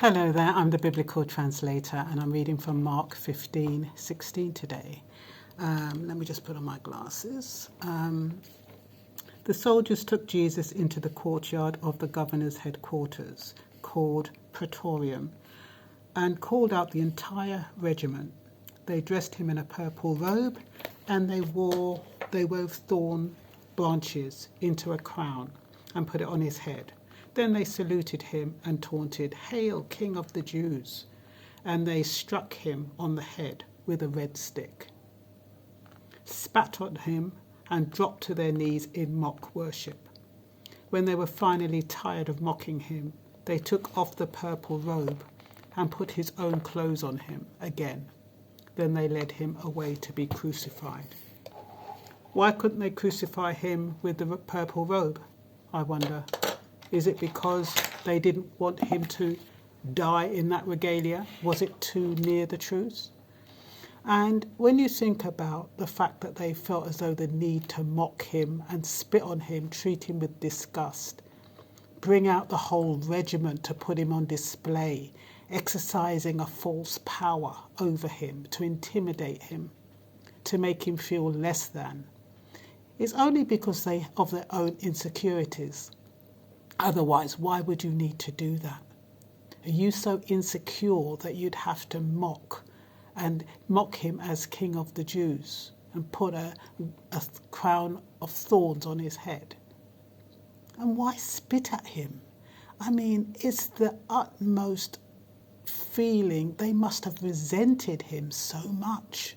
Hello there, I'm the Biblical Translator and I'm reading from Mark 15:16 today. Let me just put on my glasses. The soldiers took Jesus into the courtyard of the governor's headquarters, called Praetorium, and called out the entire regiment. They dressed him in a purple robe and they wove thorn branches into a crown and put it on his head. Then they saluted him and taunted, "Hail, King of the Jews!" And they struck him on the head with a red stick, spat on him, and dropped to their knees in mock worship. When they were finally tired of mocking him, they took off the purple robe and put his own clothes on him again. Then they led him away to be crucified. Why couldn't they crucify him with the purple robe, I wonder? Is it because they didn't want him to die in that regalia? Was it too near the truth? And when you think about the fact that they felt as though the need to mock him and spit on him, treat him with disgust, bring out the whole regiment to put him on display, exercising a false power over him, to intimidate him, to make him feel less than, it's only because of their own insecurities. Otherwise, why would you need to do that? Are you so insecure that you'd have to mock him as King of the Jews and put a crown of thorns on his head? And why spit at him? I mean, it's the utmost feeling. They must have resented him so much.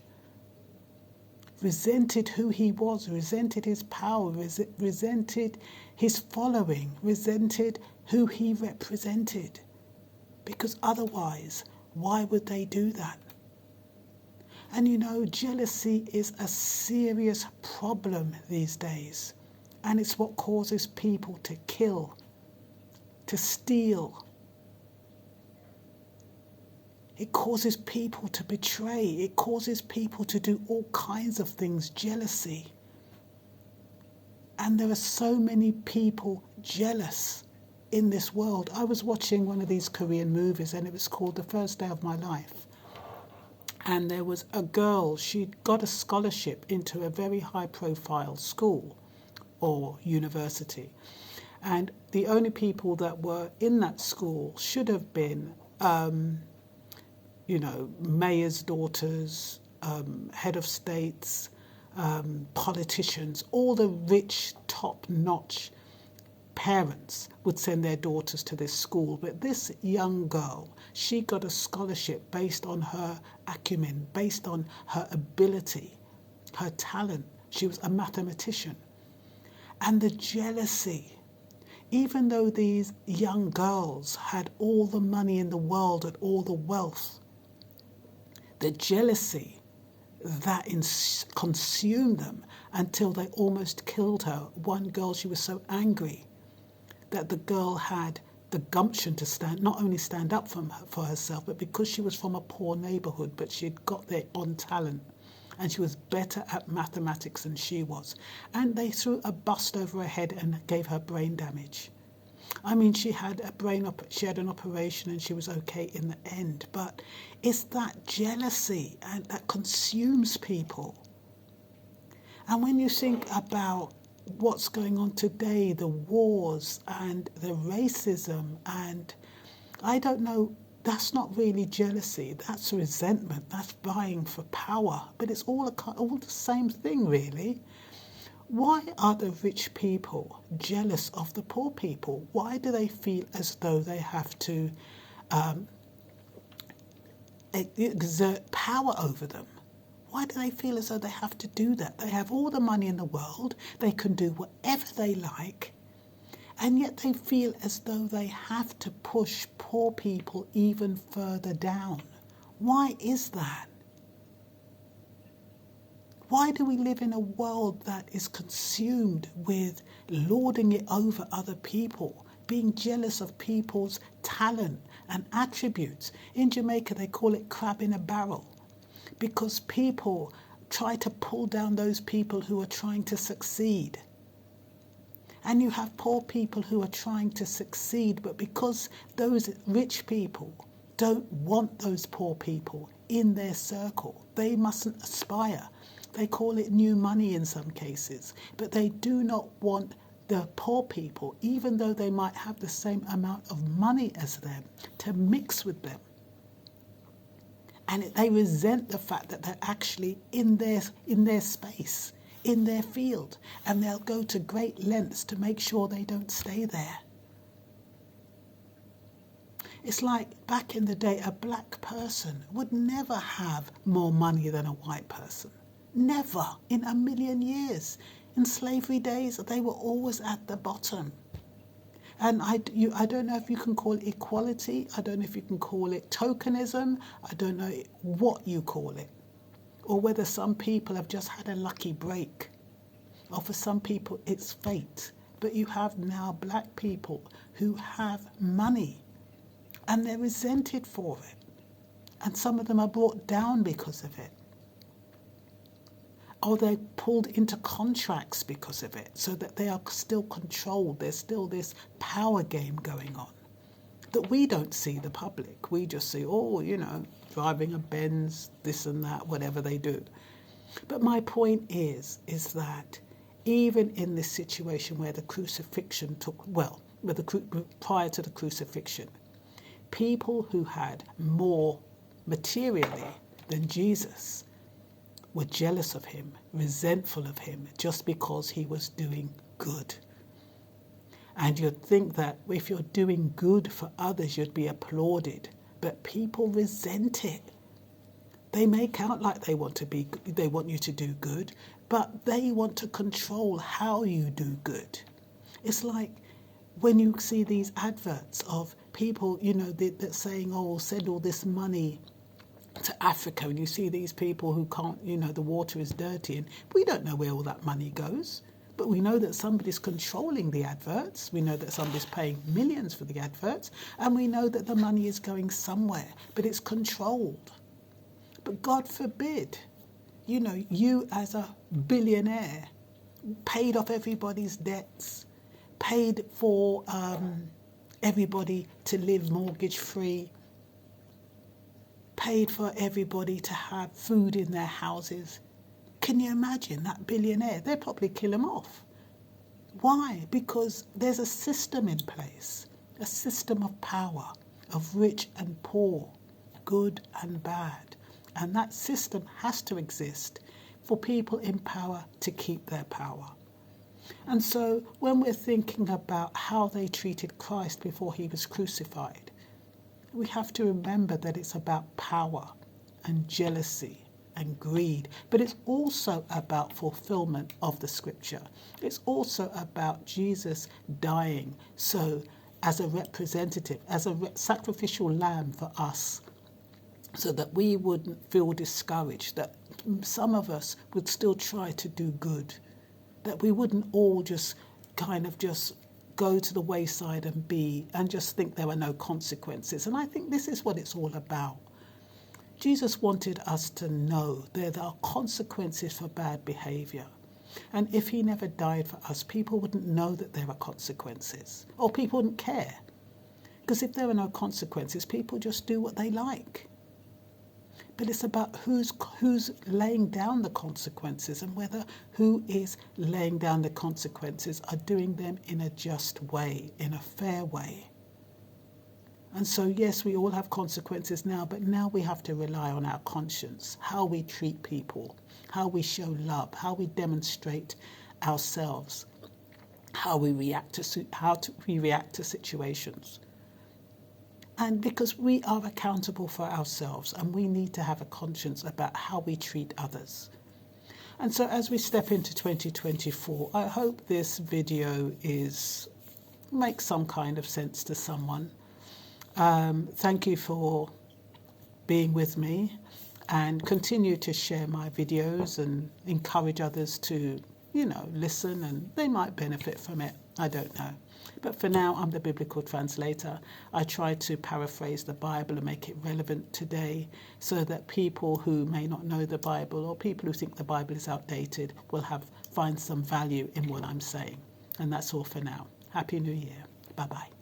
Resented who he was, resented his power, resented his following, resented who he represented. Because otherwise, why would they do that? And you know, jealousy is a serious problem these days. And it's what causes people to kill, to steal. It causes people to betray. It causes people to do all kinds of things, jealousy. And there are so many people jealous in this world. I was watching one of these Korean movies and it was called The First Day of My Life. And there was a girl, she'd got a scholarship into a very high-profile school or university. And the only people that were in that school should have been mayors' daughters, head of states, politicians, all the rich, top-notch parents would send their daughters to this school. But this young girl, she got a scholarship based on her acumen, based on her ability, her talent. She was a mathematician. And the jealousy, even though these young girls had all the money in the world and all the wealth, the jealousy that consumed them until they almost killed her. One girl, she was so angry that the girl had the gumption to not only stand up for herself, but because she was from a poor neighborhood, but she'd got there on talent and she was better at mathematics than she was. And they threw a bust over her head and gave her brain damage. I mean, she had an operation and she was okay in the end. But it's that jealousy and that consumes people. And when you think about what's going on today, the wars and the racism, and I don't know, that's not really jealousy. That's resentment. That's vying for power. But it's all the same thing, really. Why are the rich people jealous of the poor people? Why do they feel as though they have to exert power over them? Why do they feel as though they have to do that? They have all the money in the world. They can do whatever they like. And yet they feel as though they have to push poor people even further down. Why is that? Why do we live in a world that is consumed with lording it over other people, being jealous of people's talent and attributes? In Jamaica, they call it crab in a barrel, because people try to pull down those people who are trying to succeed. And you have poor people who are trying to succeed, but because those rich people don't want those poor people in their circle, they mustn't aspire. They call it new money in some cases, but they do not want the poor people, even though they might have the same amount of money as them, to mix with them. And they resent the fact that they're actually in their space, in their field, and they'll go to great lengths to make sure they don't stay there. It's like back in the day, a black person would never have more money than a white person. Never in a million years. In slavery days, they were always at the bottom. And I don't know if you can call it equality. I don't know if you can call it tokenism. I don't know what you call it. Or whether some people have just had a lucky break. Or for some people, it's fate. But you have now black people who have money. And they're resented for it. And some of them are brought down because of it. Or they're pulled into contracts because of it, so that they are still controlled. There's still this power game going on that we don't see, the public. We just see, driving a Benz, this and that, whatever they do. But my point is that even in this situation where the crucifixion prior to the crucifixion, people who had more materially than Jesus were jealous of him, resentful of him, just because he was doing good. And you'd think that if you're doing good for others, you'd be applauded. But people resent it. They make out like they want you to do good, but they want to control how you do good. It's like when you see these adverts of people, that saying, send all this money to Africa, and you see these people who can't, the water is dirty, and we don't know where all that money goes, but we know that somebody's controlling the adverts, we know that somebody's paying millions for the adverts, and we know that the money is going somewhere, but it's controlled. But God forbid, you as a billionaire paid off everybody's debts, paid for everybody to live mortgage free, paid for everybody to have food in their houses. Can you imagine that billionaire? They'd probably kill him off. Why? Because there's a system in place, a system of power, of rich and poor, good and bad. And that system has to exist for people in power to keep their power. And so when we're thinking about how they treated Christ before he was crucified, we have to remember that it's about power and jealousy and greed, but it's also about fulfillment of the scripture. It's also about Jesus dying so as a representative, as a sacrificial lamb for us, so that we wouldn't feel discouraged, that some of us would still try to do good, that we wouldn't all just go to the wayside and just think there are no consequences. And I think this is what it's all about. Jesus wanted us to know there are consequences for bad behaviour. And if he never died for us, people wouldn't know that there are consequences, or people wouldn't care. Because if there are no consequences, people just do what they like. But it's about who's laying down the consequences, and whether who is laying down the consequences are doing them in a just way, in a fair way. And so, yes, we all have consequences now, but now we have to rely on our conscience, how we treat people, how we show love, how we demonstrate ourselves, how we react to situations. And because we are accountable for ourselves, and we need to have a conscience about how we treat others. And so as we step into 2024, I hope this video makes some kind of sense to someone. Thank you for being with me, and continue to share my videos and encourage others to, listen, and they might benefit from it. I don't know. But for now, I'm the Biblical Translator. I try to paraphrase the Bible and make it relevant today, so that people who may not know the Bible, or people who think the Bible is outdated, will find some value in what I'm saying. And that's all for now. Happy New Year. Bye-bye.